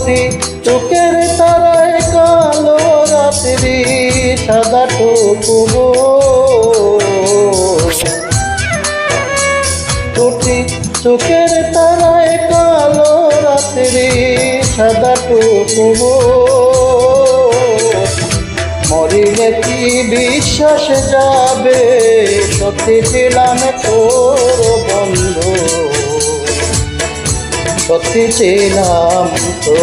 দুটি চোখের তারায় কালো রাত্রি সাদা টুকু দুটি চোখের তারায় কালো রাত্রি সাদা টুকু মরিলে কি বিশ্বাস যাবে সত্যি ছিলাম তোর বন্ধু সত্যি ছিলাম তো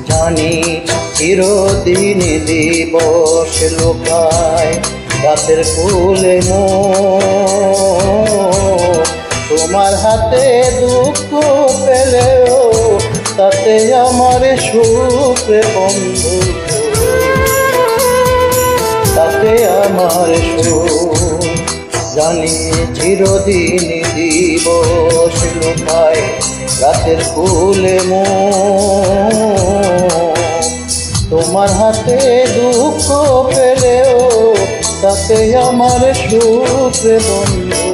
জানি চিরদিন দিবস লোকায় রাতের কুলে তোমার হাতে দুঃখ পেলেও তাতে আমার সুখ বন্ধু তাতে আমার সুখ জানি চিরদিন দিবস লোকায় রাতের কুলে তোমার হাতে দুঃখ পেলেও তাতে আমার সুখ বন্ধু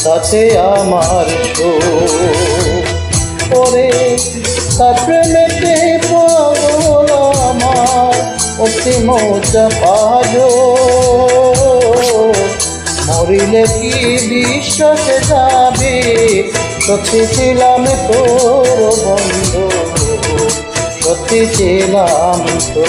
তাতে আমার সুখ পরে তার প্রেমেতে পাগল আমার অতি মজা পাজ মরিলে কি বিশ্বাস যাবে সত্যি ছিলাম তোর বন্ধু সত্যি ছিলাম তো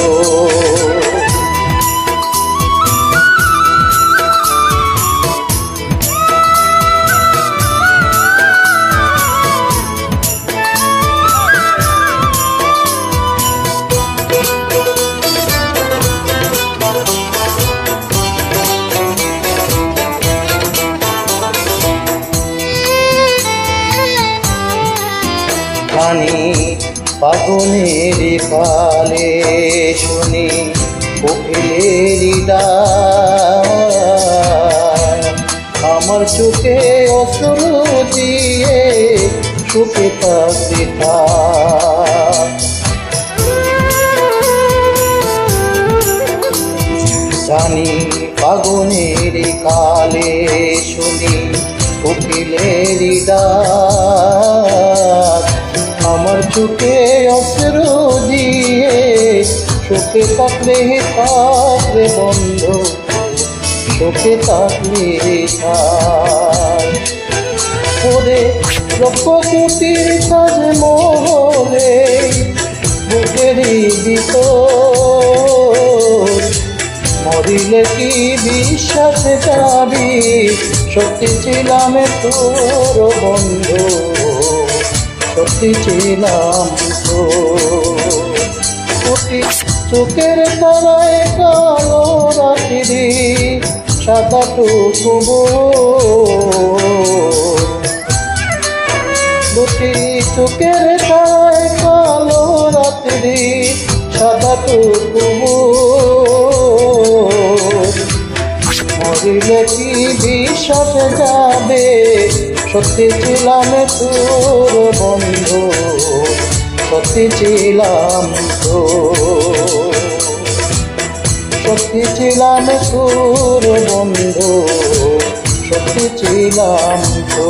জানি ফাগুনের কালে শুনি কোকিলের ডাক আমার চোখে অশ্রু দিয়ে সুখে থাকতে থাক জানি ফাগুনের কালে শুনি কোকিলের ডাক আমার চোখে অশ্রু দিয়ে সুখে থাকলে থাকবে বন্ধু সুখে থাকলে ওরে লক্ষ কোটির কাজ মহলে বুকেরই ভিতর মরিলে কি বিশ্বাস যাবি সত্যি ছিলাম তোর বন্ধু সত্যি ছিলাম তো চোখের তারায় কালো রাত্রি সাদা টুকু দুটি চোখের তারায় কালো রাত্রি সাদা টুকু মরিলে কি বিশ্বাস যাবে সত্যি ছিলাম তোর বন্ধু সত্যি ছিলাম তো সত্যি ছিলাম তোর বন্ধু সত্যি ছিলাম তো